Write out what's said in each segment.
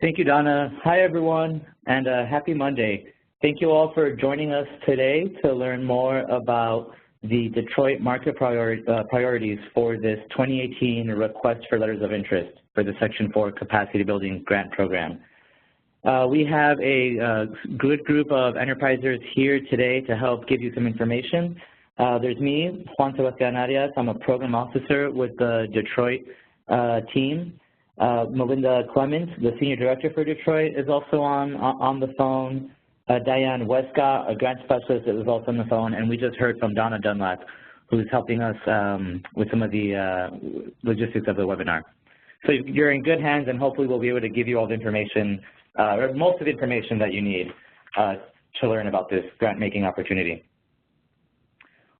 Thank you, Donna. Hi, everyone, and happy Monday. Thank you all for joining us today to learn more about the Detroit market priorities for this 2018 Request for Letters of Interest for the Section 4 Capacity Building Grant Program. We have a good group of enterprisers here today to help give you some information. There's me, Juan Sebastian Arias. I'm a program officer with the Detroit team. Melinda Clements, the Senior Director for Detroit, is also on the phone. Diane Westcott, a grant specialist, is also on the phone. And we just heard from Donna Dunlap, who's helping us with some of the logistics of the webinar. So you're in good hands, and hopefully we'll be able to give you all the information, or most of the information that you need to learn about this grant-making opportunity.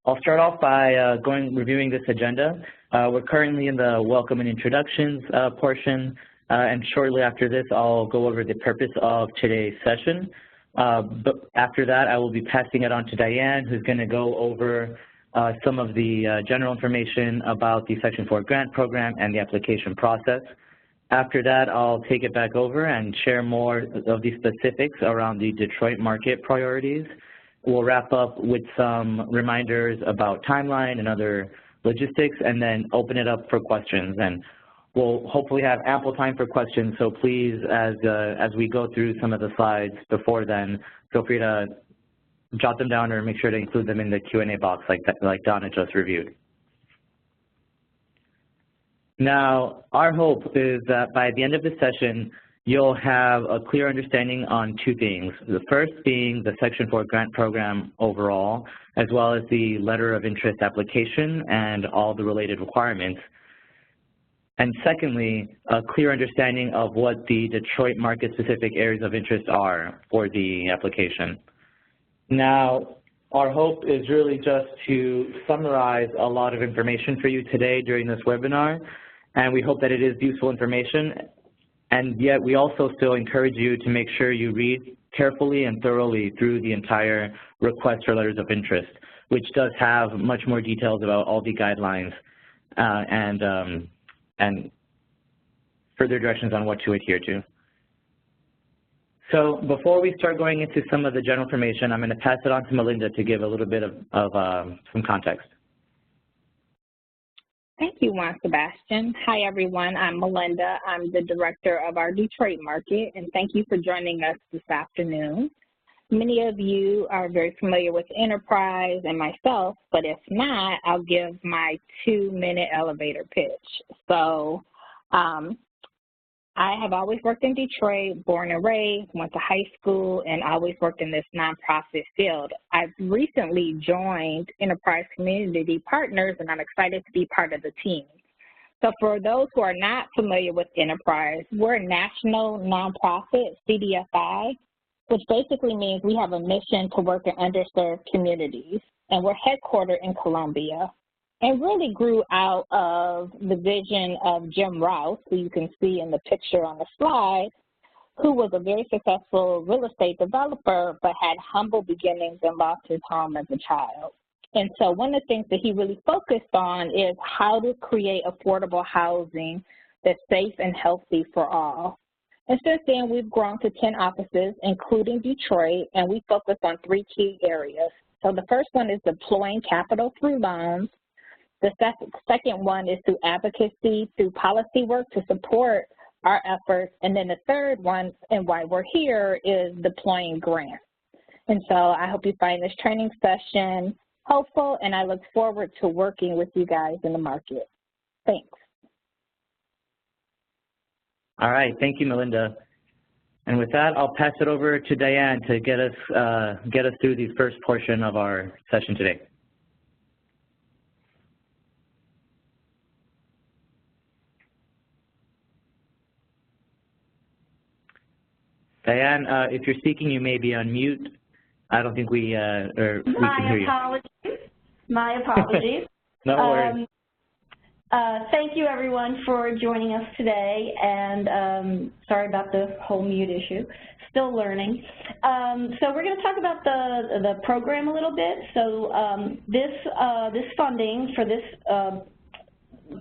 I'll start off by reviewing this agenda. We're currently in the welcome and introductions portion, and shortly after this, I'll go over the purpose of today's session. But after that, I will be passing it on to Diane, who's going to go over some of the general information about the Section 4 grant program and the application process. After that, I'll take it back over and share more of the specifics around the Detroit market priorities. We'll wrap up with some reminders about timeline and other logistics, and then open it up for questions. And we'll hopefully have ample time for questions, so please, as we go through some of the slides before then, feel free to jot them down or make sure to include them in the Q&A box like Donna just reviewed. Now, our hope is that by the end of the session, you'll have a clear understanding on two things. The first being the Section 4 grant program overall, as well as the letter of interest application and all the related requirements. And secondly, a clear understanding of what the Detroit market-specific areas of interest are for the application. Now, our hope is really just to summarize a lot of information for you today during this webinar, and we hope that it is useful information. And yet we also still encourage you to make sure you read carefully and thoroughly through the entire request for letters of interest, which does have much more details about all the guidelines and further directions on what to adhere to. So before we start going into some of the general information, I'm going to pass it on to Melinda to give a little bit of some context. Thank you, Juan Sebastian. Hi, everyone. I'm Melinda. I'm the director of our Detroit market, and thank you for joining us this afternoon. Many of you are very familiar with Enterprise and myself, but if not, I'll give my 2-minute elevator pitch. So I have always worked in Detroit, born and raised, went to high school, and always worked in this nonprofit field. I've recently joined Enterprise Community Partners, and I'm excited to be part of the team. So for those who are not familiar with Enterprise, we're a national nonprofit, CDFI, which basically means we have a mission to work in underserved communities, and we're headquartered in Columbia. And really grew out of the vision of Jim Rouse, who you can see in the picture on the slide, who was a very successful real estate developer, but had humble beginnings and lost his home as a child. And so one of the things that he really focused on is how to create affordable housing that's safe and healthy for all. And since then, we've grown to 10 offices, including Detroit, and we focus on 3 key areas. So the first one is deploying capital through loans. The second one is through advocacy, through policy work to support our efforts. And then the third one, and why we're here, is deploying grants. And so I hope you find this training session helpful, and I look forward to working with you guys in the market. Thanks. All right, thank you, Melinda. And with that, I'll pass it over to Diane to get us through the first portion of our session today. Diane, if you're speaking, you may be on mute. I don't think we can hear you. My apologies. No worries. Thank you, everyone, for joining us today, and sorry about the whole mute issue. Still learning. So we're going to talk about the program a little bit. So this funding for this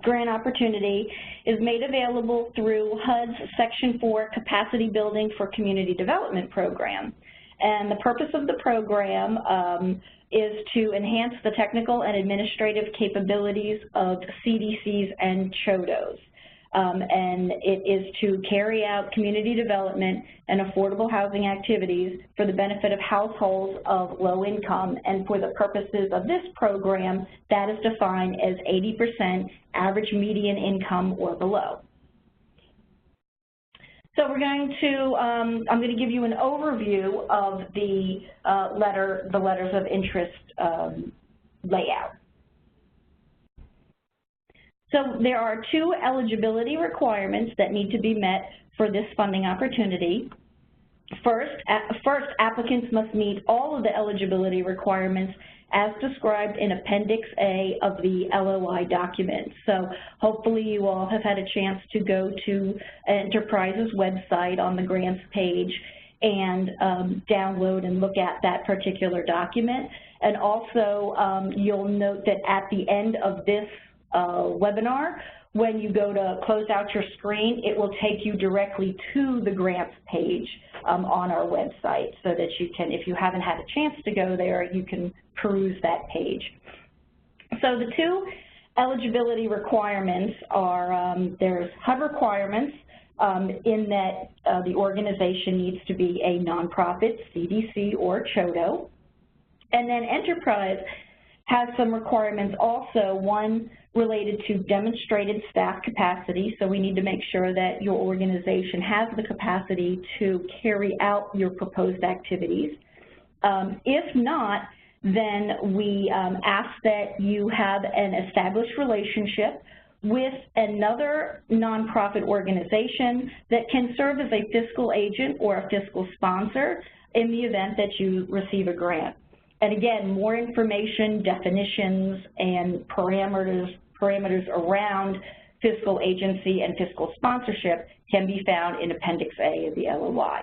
grant opportunity is made available through HUD's Section 4 Capacity Building for Community Development Program. And the purpose of the program is to enhance the technical and administrative capabilities of CDCs and CHODOs. And it is to carry out community development and affordable housing activities for the benefit of households of low income. And for the purposes of this program, that is defined as 80% average median income or below. So we're going to, I'm going to give you an overview of the letters of interest layout. So there are 2 eligibility requirements that need to be met for this funding opportunity. First, applicants must meet all of the eligibility requirements as described in Appendix A of the LOI document. So hopefully you all have had a chance to go to Enterprise's website on the grants page and download and look at that particular document. And also you'll note that at the end of this webinar, when you go to close out your screen, it will take you directly to the grants page on our website so that you can, if you haven't had a chance to go there, you can peruse that page. So the 2 eligibility requirements are, there's HUD requirements in that the organization needs to be a nonprofit, CDC, or CHODO. And then Enterprise has some requirements also, one related to demonstrated staff capacity. So we need to make sure that your organization has the capacity to carry out your proposed activities. If not, then we ask that you have an established relationship with another nonprofit organization that can serve as a fiscal agent or a fiscal sponsor in the event that you receive a grant. And again, more information, definitions, and parameters around fiscal agency and fiscal sponsorship can be found in Appendix A of the LOI.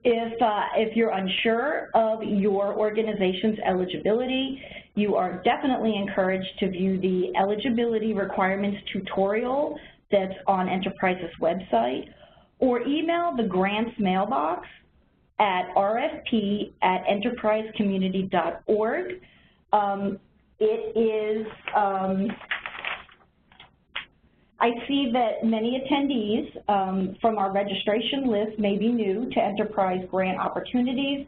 If you're unsure of your organization's eligibility, you are definitely encouraged to view the eligibility requirements tutorial that's on Enterprise's website, or email the grants mailbox at rfp@enterprisecommunity.org. It is, I see that many attendees from our registration list may be new to Enterprise grant opportunities,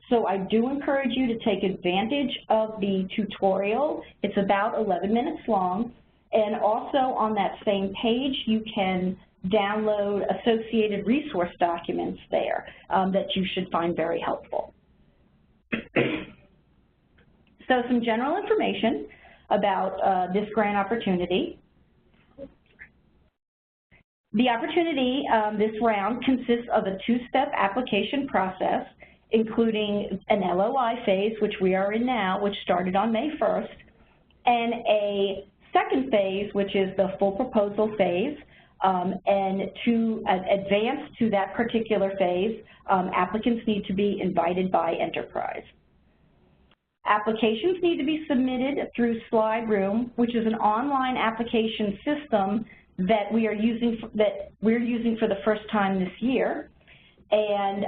so I do encourage you to take advantage of the tutorial. It's about 11 minutes long, and also on that same page you can download associated resource documents there that you should find very helpful. So some general information about this grant opportunity. The opportunity this round consists of a 2-step application process, including an LOI phase, which we are in now, which started on May 1st, and a second phase, which is the full proposal phase. And to advance to that particular phase, applicants need to be invited by Enterprise. Applications need to be submitted through Slide Room, which is an online application system that we're using for the first time this year. And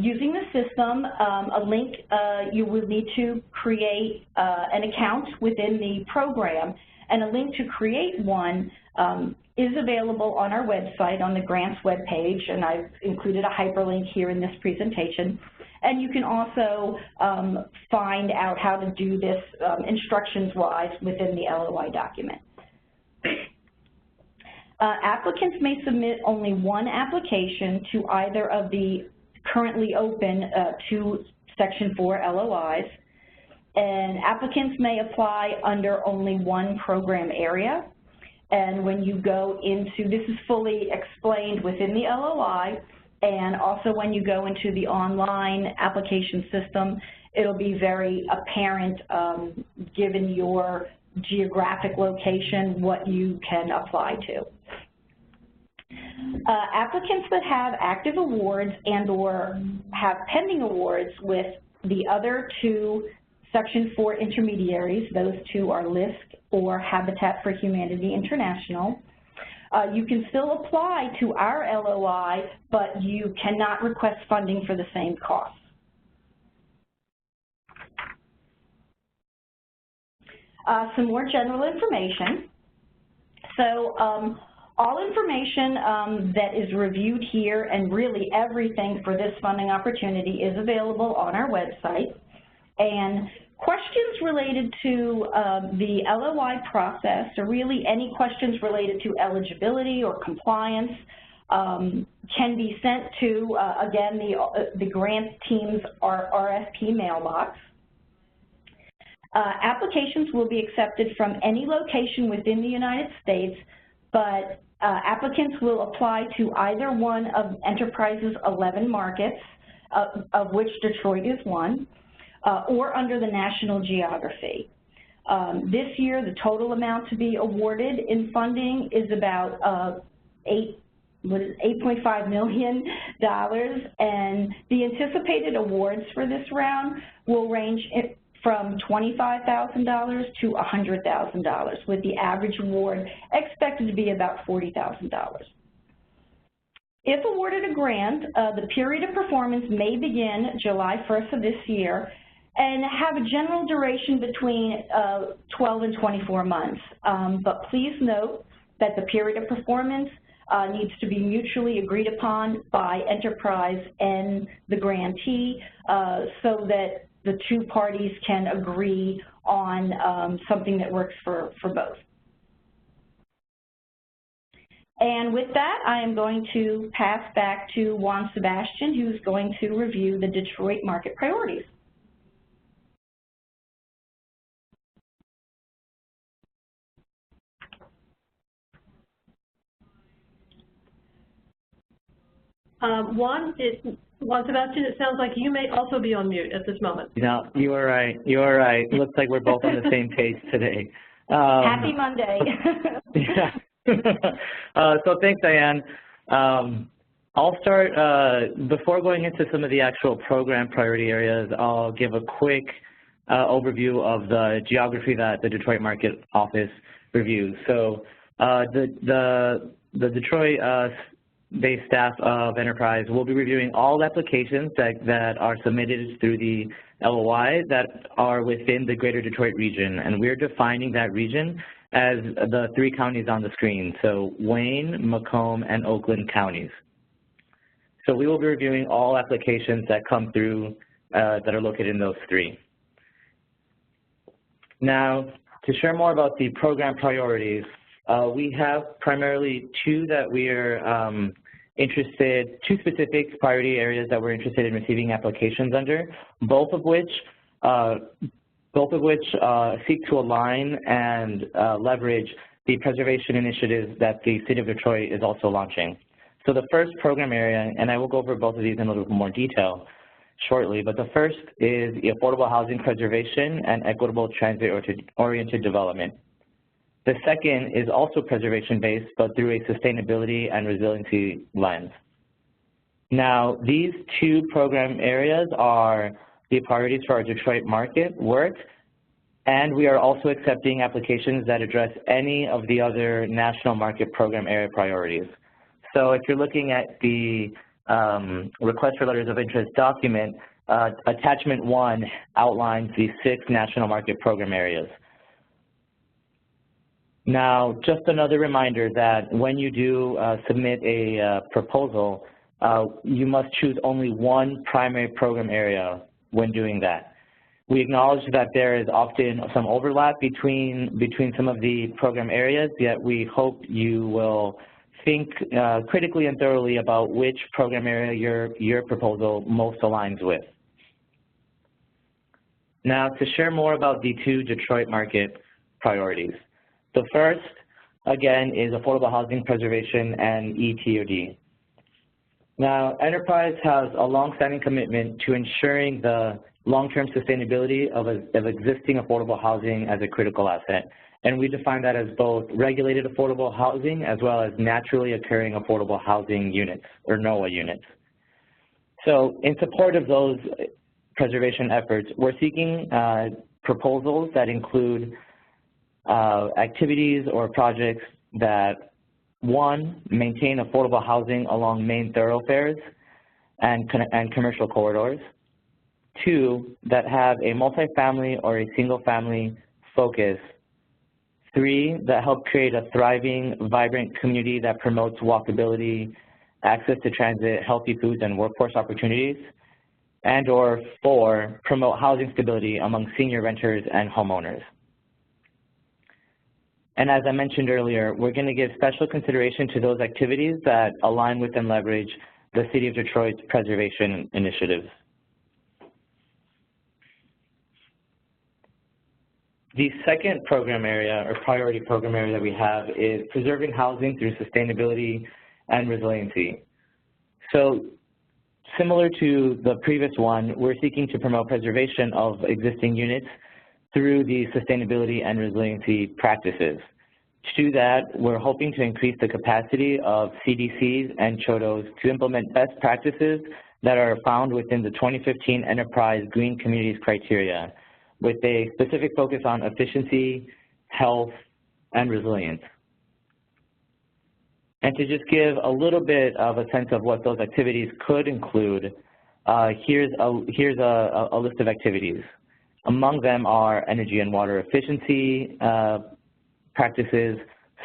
using the system, a link, you will need to create an account within the program, and a link to create one is available on our website on the grants webpage, and I've included a hyperlink here in this presentation. And you can also find out how to do this instructions-wise within the LOI document. Applicants may submit only one application to either of the currently open 2 Section 4 LOIs, and applicants may apply under only one program area. And when you go into, this is fully explained within the LOI, and also when you go into the online application system, it'll be very apparent, given your geographic location, what you can apply to. Applicants that have active awards and or have pending awards with the other 2 Section 4 intermediaries, those 2 are LISC or Habitat for Humanity International. You can still apply to our LOI, but you cannot request funding for the same costs. Some more general information. So all information that is reviewed here, and really everything for this funding opportunity, is available on our website. And questions related to the LOI process, or really any questions related to eligibility or compliance, can be sent to, again, the grant team's RFP mailbox. Applications will be accepted from any location within the United States, but applicants will apply to either one of Enterprise's 11 markets, of which Detroit is one, or under the national geography. This year, the total amount to be awarded in funding is about $8.5 million, and the anticipated awards for this round will range from $25,000 to $100,000, with the average award expected to be about $40,000. If awarded a grant, the period of performance may begin July 1st of this year and have a general duration between 12 and 24 months. But please note that the period of performance needs to be mutually agreed upon by Enterprise and the grantee so that the two parties can agree on something that works for both. And with that, I am going to pass back to Juan Sebastian, who's going to review the Detroit market priorities. Juan Sebastian, it sounds like you may also be on mute at this moment. No, you are right. You are right. Looks like we're both on the same page today. Happy Monday. Yeah. So thanks, Diane. I'll start, before going into some of the actual program priority areas, I'll give a quick overview of the geography that the Detroit Market Office reviews. So the Detroit based staff of Enterprise will be reviewing all applications that are submitted through the LOI that are within the greater Detroit region, and we're defining that region as the 3 counties on the screen, so Wayne, Macomb, and Oakland counties. So we will be reviewing all applications that come through that are located in those 3. Now, to share more about the program priorities, we have primarily 2 that we are interested, 2 specific priority areas that we're interested in receiving applications under, both of which seek to align and leverage the preservation initiatives that the City of Detroit is also launching. So the first program area, and I will go over both of these in a little bit more detail shortly, but the first is the affordable housing preservation and equitable transit-oriented development. The second is also preservation-based, but through a sustainability and resiliency lens. Now, these 2 program areas are the priorities for our Detroit market work, and we are also accepting applications that address any of the other national market program area priorities. So if you're looking at the request for letters of interest document, attachment 1 outlines the 6 national market program areas. Now, just another reminder that when you do submit a proposal, you must choose only one primary program area when doing that. We acknowledge that there is often some overlap between some of the program areas, yet we hope you will think critically and thoroughly about which program area your proposal most aligns with. Now, to share more about the 2 Detroit market priorities. The first, again, is affordable housing preservation and eTOD. Now, Enterprise has a long-standing commitment to ensuring the long-term sustainability of existing affordable housing as a critical asset, and we define that as both regulated affordable housing as well as naturally occurring affordable housing units, or NOAA units. So in support of those preservation efforts, we're seeking proposals that include activities or projects that, one, maintain affordable housing along main thoroughfares and commercial corridors. Two, that have a multifamily or a single-family focus. Three, that help create a thriving, vibrant community that promotes walkability, access to transit, healthy foods, and workforce opportunities. And or four, promote housing stability among senior renters and homeowners. And as I mentioned earlier, we're going to give special consideration to those activities that align with and leverage the City of Detroit's preservation initiatives. The second program area, or priority program area that we have, is preserving housing through sustainability and resiliency. So similar to the previous one, we're seeking to promote preservation of existing units through the sustainability and resiliency practices. To do that, we're hoping to increase the capacity of CDCs and CHODOs to implement best practices that are found within the 2015 Enterprise Green Communities criteria, with a specific focus on efficiency, health, and resilience. And to just give a little bit of a sense of what those activities could include, here's a list of activities. Among them are energy and water efficiency practices,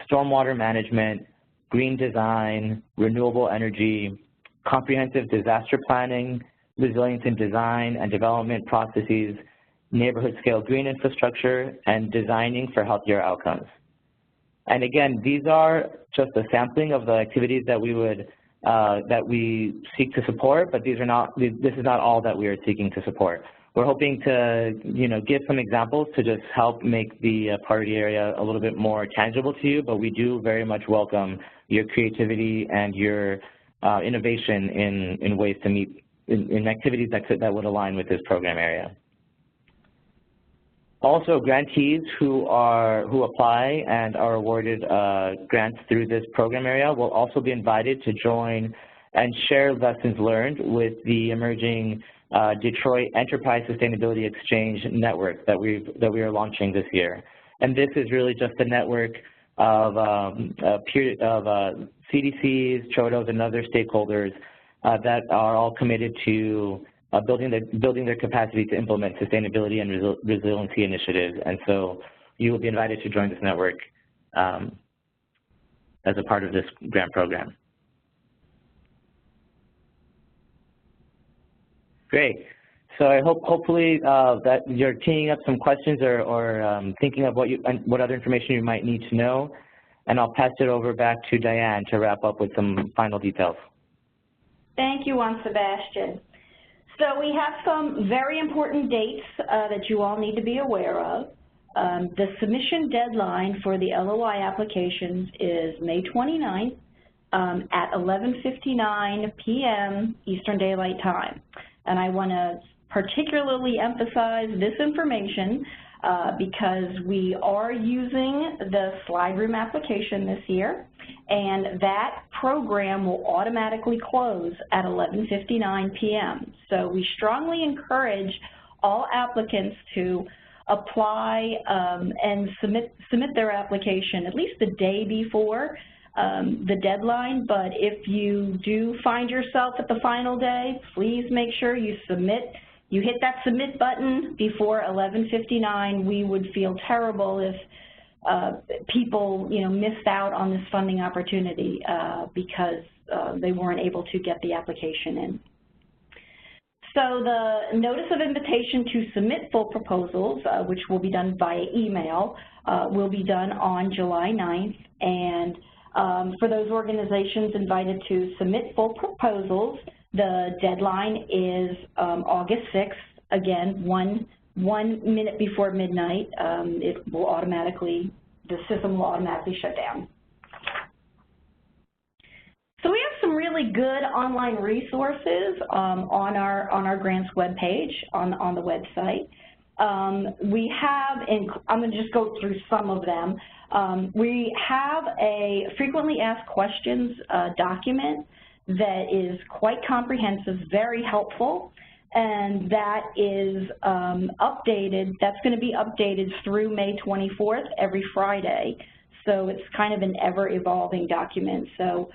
stormwater management, green design, renewable energy, comprehensive disaster planning, resilience in design and development processes, neighborhood scale green infrastructure, and designing for healthier outcomes. And again, these are just a sampling of the activities that we seek to support, but this is not all that we are seeking to support. We're hoping to, give some examples to just help make the priority area a little bit more tangible to you, but we do very much welcome your creativity and your innovation in ways to meet in activities that would align with this program area. Also, grantees who apply and are awarded grants through this program area will also be invited to join and share lessons learned with the emerging Detroit Enterprise Sustainability Exchange network that we are launching this year. And this is really just a network of CDCs, CHODOs, and other stakeholders that are all committed to building their capacity to implement sustainability and resiliency initiatives. And so you will be invited to join this network as a part of this grant program. Great. So I hopefully that you're teeing up some questions or thinking of what other information you might need to know. And I'll pass it over back to Diane to wrap up with some final details. Thank you, Juan Sebastian. So we have some very important dates that you all need to be aware of. The submission deadline for the LOI applications is May 29th at 11:59 p.m. Eastern Daylight Time. And I want to particularly emphasize this information because we are using the slide room application this year, and that program will automatically close at 11:59 p.m. So we strongly encourage all applicants to apply and submit their application at least the day before the deadline. But if you do find yourself at the final day, please make sure you hit that submit button before 11:59. We would feel terrible if people, missed out on this funding opportunity because they weren't able to get the application in. So the notice of invitation to submit full proposals, which will be done via email, will be done on July 9th. And for those organizations invited to submit full proposals, the deadline is August 6th. Again, one minute before midnight, the system will automatically shut down. So we have some really good online resources on our grants webpage on the website. We have, I'm going to just go through some of them. We have a frequently asked questions document that is quite comprehensive, very helpful, and that is updated. That's going to be updated through May 24th every Friday. So it's kind of an ever-evolving document. So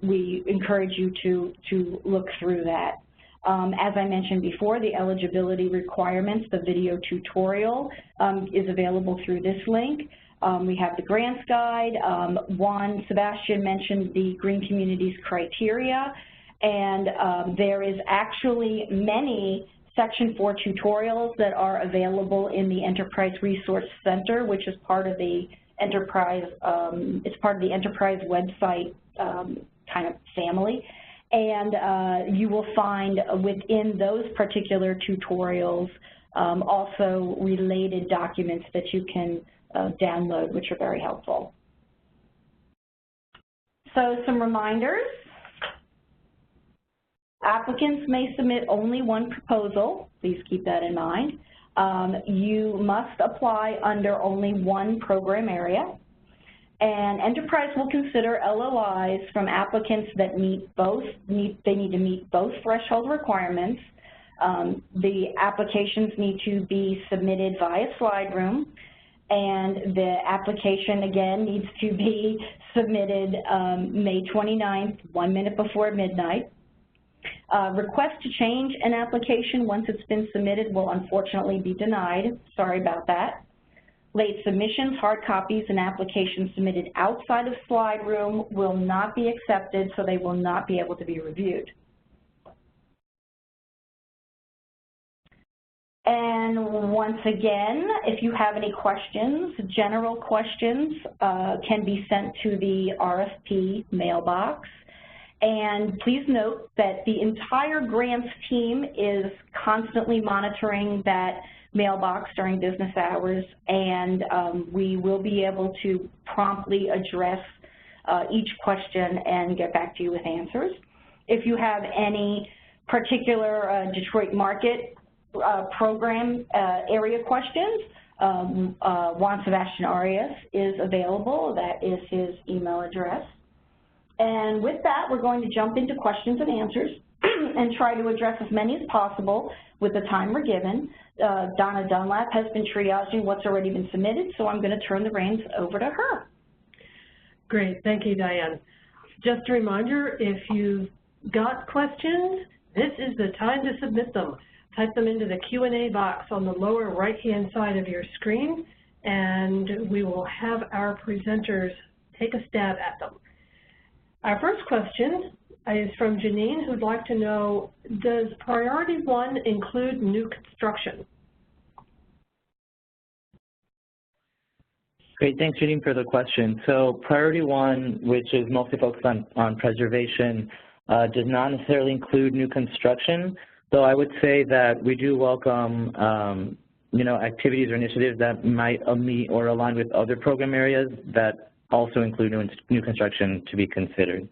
we encourage you to look through that. As I mentioned before, the eligibility requirements, the video tutorial is available through this link. We have the grants guide. Sebastian mentioned the Green Communities criteria, and there is actually many Section 4 tutorials that are available in the Enterprise Resource Center, which is part of the Enterprise, it's part of the Enterprise website kind of family. And you will find within those particular tutorials also related documents that you can download, which are very helpful. So some reminders. Applicants may submit only one proposal. Please keep that in mind. You must apply under only one program area. And Enterprise will consider LOIs from applicants that they need to meet both threshold requirements. The applications need to be submitted via SlideRoom, and the application, again, needs to be submitted May 29th, 1 minute before midnight. Request to change an application once it's been submitted will unfortunately be denied. Sorry about that. Late submissions, hard copies, and applications submitted outside of SlideRoom will not be accepted, so they will not be able to be reviewed. And once again, if you have any questions, general questions can be sent to the RFP mailbox. And please note that the entire grants team is constantly monitoring that mailbox during business hours, and we will be able to promptly address each question and get back to you with answers. If you have any particular Detroit market program area questions, Juan Sebastian Arias is available. That is his email address. And with that, we're going to jump into questions and answers and try to address as many as possible with the time we're given. Donna Dunlap has been triaging what's already been submitted, so I'm going to turn the reins over to her. Great, thank you, Diane. Just a reminder, if you've got questions, this is the time to submit them. Type them into the Q&A box on the lower right-hand side of your screen, and we will have our presenters take a stab at them. Our first question is from Janine, who'd like to know, does Priority 1 include new construction? Great, thanks Janine for the question. So Priority 1, which is mostly focused on preservation, does not necessarily include new construction, though I would say that we do welcome activities or initiatives that might meet or align with other program areas that also include new construction to be considered.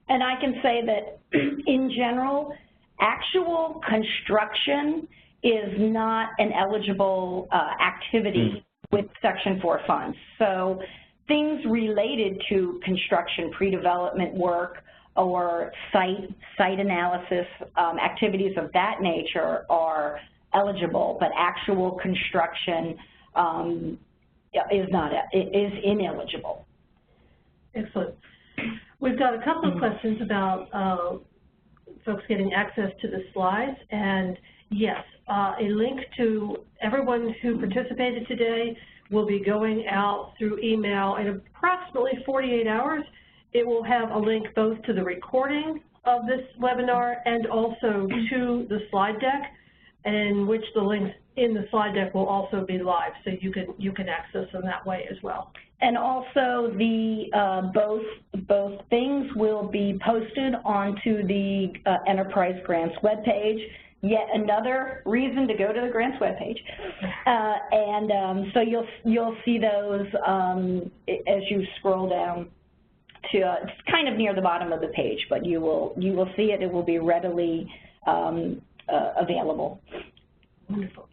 And I can say that in general, actual construction is not an eligible activity with Section 4 funds. So things related to construction, pre-development work, or site analysis, activities of that nature are eligible, but actual construction is ineligible. Excellent. We've got a couple of questions about folks getting access to the slides, and yes, a link to everyone who participated today will be going out through email in approximately 48 hours. It will have a link both to the recording of this webinar and also to the slide deck, in which the links in the slide deck will also be live, so you can access them that way as well. And also the both things will be posted onto the Enterprise Grants webpage. Yet another reason to go to the Grants webpage, so you'll see those as you scroll down to it's kind of near the bottom of the page, but you will see it. It will be readily available. Wonderful.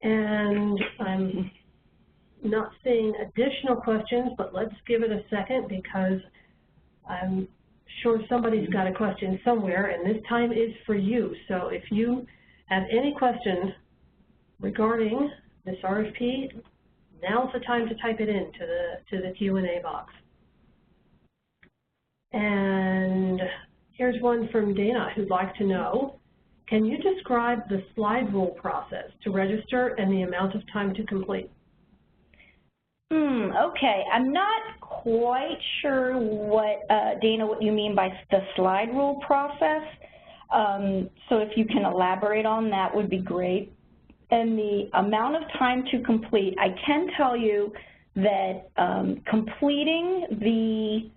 And I'm not seeing additional questions, but let's give it a second because I'm sure somebody's got a question somewhere, and this time is for you. So if you have any questions regarding this RFP, now's the time to type it in to the Q&A box. And here's one from Dana who'd like to know, can you describe the slide rule process to register and the amount of time to complete? Okay, I'm not quite sure what, Dana, what you mean by the slide rule process. So if you can elaborate on that would be great. And the amount of time to complete, I can tell you that completing the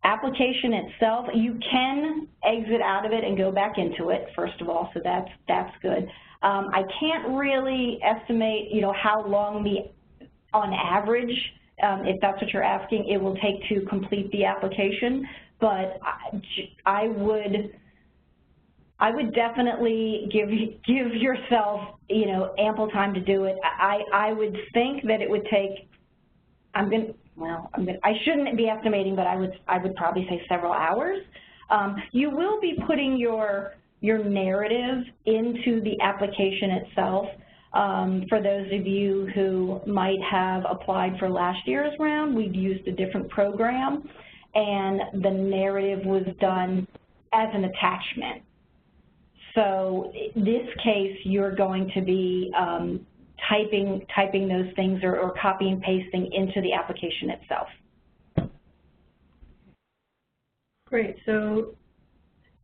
application itself, you can exit out of it and go back into it, first of all, so that's good. I can't really estimate, you know, how long on average, if that's what you're asking, it will take to complete the application, but I would definitely give yourself, you know, ample time to do it. I would think that it would take, I shouldn't be estimating, but I would probably say several hours. You will be putting your narrative into the application itself. For those of you who might have applied for last year's round, we've used a different program, and the narrative was done as an attachment. So in this case, you're going to be typing those things or copy and pasting into the application itself. Great. So,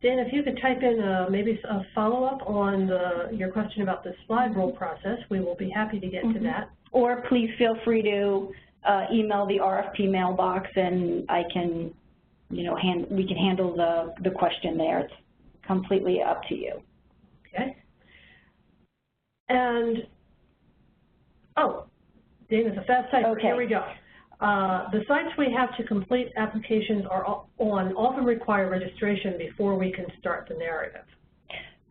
Dan, if you could type in maybe a follow-up on your question about the slide rule process, we will be happy to get to that. Or please feel free to email the RFP mailbox, and I can, you know, we can handle the question there. It's completely up to you. Okay. And, oh, Dana's a fast typer. Okay. Here we go. The sites we have to complete applications often require registration before we can start the narrative.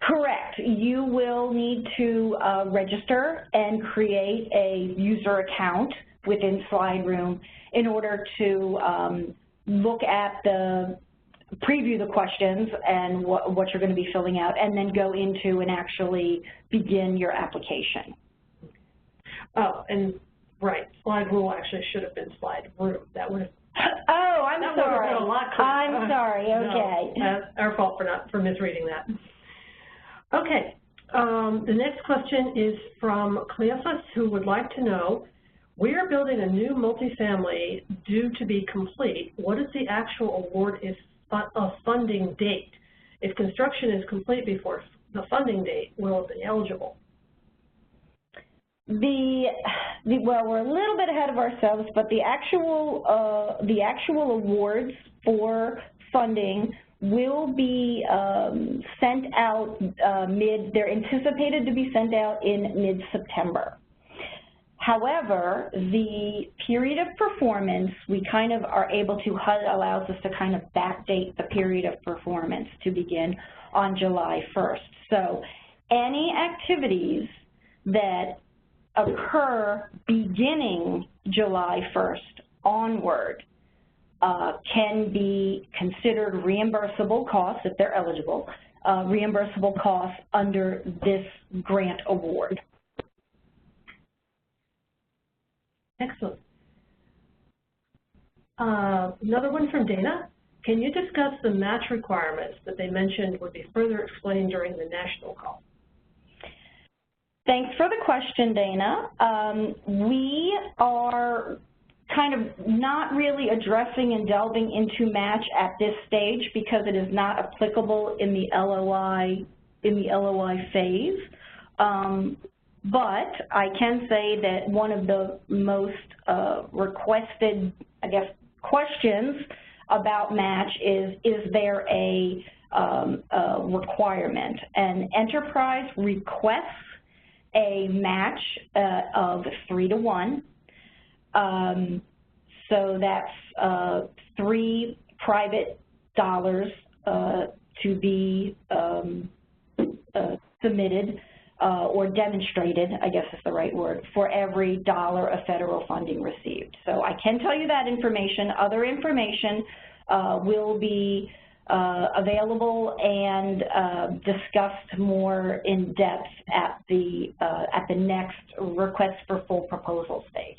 Correct. You will need to register and create a user account within SlideRoom in order to look at preview the questions and what you're going to be filling out, and then go into and actually begin your application. Oh, and right, slide rule actually should have been slide room. That would have. Oh, I'm sorry. That would have been a lot clearer. I'm sorry. Okay. No, that's our fault for misreading that. Okay. The next question is from Cleophas, who would like to know, we are building a new multifamily due to be complete. What is the actual award funding date? If construction is complete before the funding date, will it be eligible? Well, we're a little bit ahead of ourselves, but the actual awards for funding will be sent out they're anticipated to be sent out in mid-September. However, the period of performance, we kind of are able to, HUD allows us to kind of backdate the period of performance to begin on July 1st. So any activities that occur beginning July 1st onward can be considered reimbursable costs, if they're eligible, reimbursable costs under this grant award. Excellent. Another one from Dana. Can you discuss the match requirements that they mentioned would be further explained during the national call? Thanks for the question, Dana. We are kind of not really addressing and delving into match at this stage because it is not applicable in the LOI phase. But I can say that one of the most requested, I guess, questions about match is there a requirement? And Enterprise requests a match of 3-to-1. So that's 3 private dollars to be submitted or demonstrated, I guess is the right word, for every dollar of federal funding received. So I can tell you that information. Other information will be available and discussed more in depth at the next request for full proposal stage.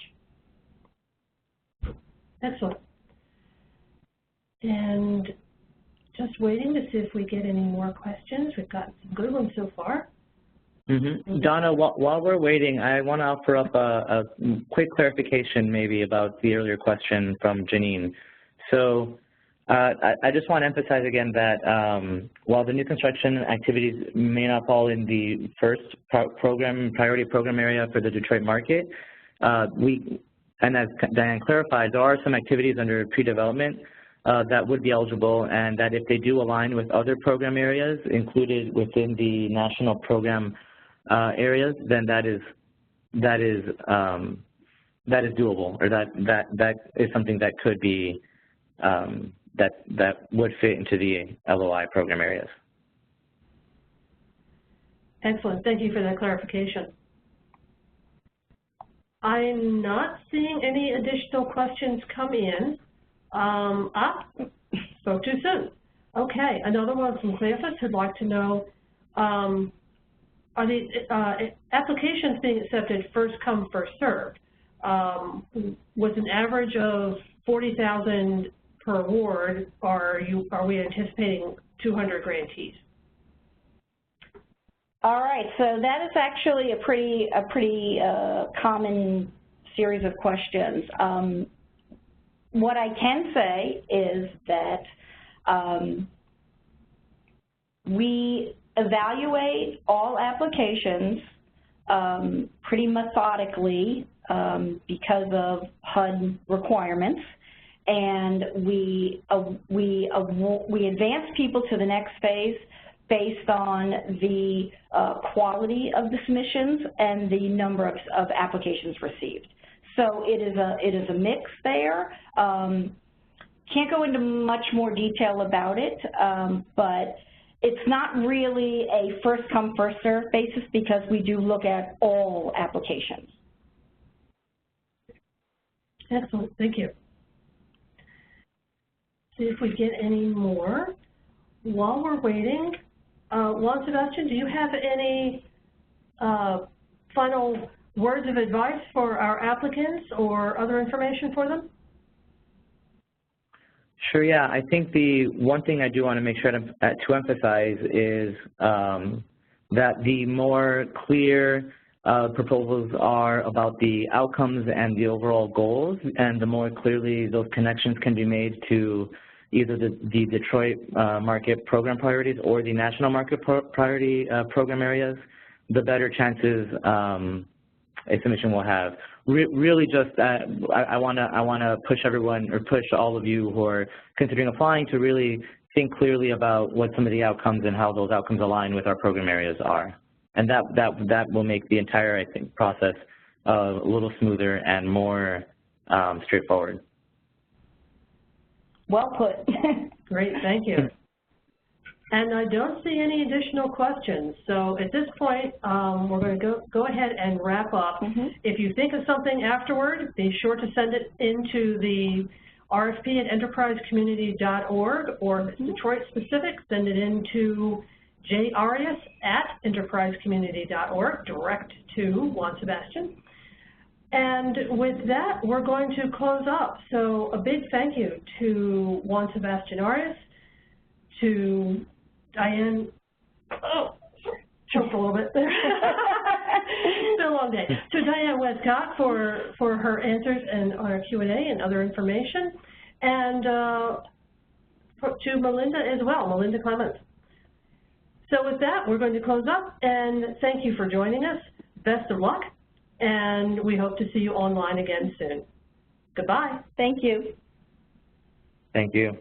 Excellent. And just waiting to see if we get any more questions. We've got some good ones so far. Donna, while we're waiting, I want to offer up a quick clarification maybe about the earlier question from Janine. So I just want to emphasize again that while the new construction activities may not fall in the first priority program area for the Detroit market, and as Diane clarified, there are some activities under pre-development that would be eligible, and that if they do align with other program areas included within the national program areas, then that is doable, or that is something that could be that would fit into the LOI program areas. Excellent. Thank you for that clarification. I'm not seeing any additional questions come in. Spoke too soon. Okay, another one from Cleophas who'd like to know, are the applications being accepted first come, first served? With an average of 40,000 per award, are we anticipating 200 grantees? All right, so that is actually a pretty common series of questions. What I can say is that we evaluate all applications pretty methodically because of HUD requirements, and we advance people to the next phase based on the quality of the submissions and the number of applications received. So it is a mix there. Can't go into much more detail about it, but it's not really a first come, first served basis because we do look at all applications. Excellent, thank you. See if we get any more. While we're waiting, Juan Sebastian, do you have any final words of advice for our applicants or other information for them? Sure, yeah. I think the one thing I do want to make sure to emphasize is that the more clear proposals are about the outcomes and the overall goals, and the more clearly those connections can be made to either the Detroit market program priorities or the national market priority program areas, the better chances a submission will have. Really just, I want to push everyone, or push all of you who are considering applying to really think clearly about what some of the outcomes and how those outcomes align with our program areas are. And that will make the entire, I think, process a little smoother and more straightforward. Well put. Great, thank you. And I don't see any additional questions. So at this point, we're going to go ahead and wrap up. If you think of something afterward, be sure to send it into the RFP at enterprisecommunity.org, or if it's Detroit specific, send it into jarias@enterprisecommunity.org, direct to Juan Sebastian. And with that, we're going to close up. So a big thank you to Juan Sebastian Arias, to Diane, choked a little bit there. It's been a long day. To Diane Westcott for her answers and our Q&A and other information, and to Melinda as well, Melinda Clemens. So with that, we're going to close up, and thank you for joining us. Best of luck, and we hope to see you online again soon. Goodbye. Thank you. Thank you.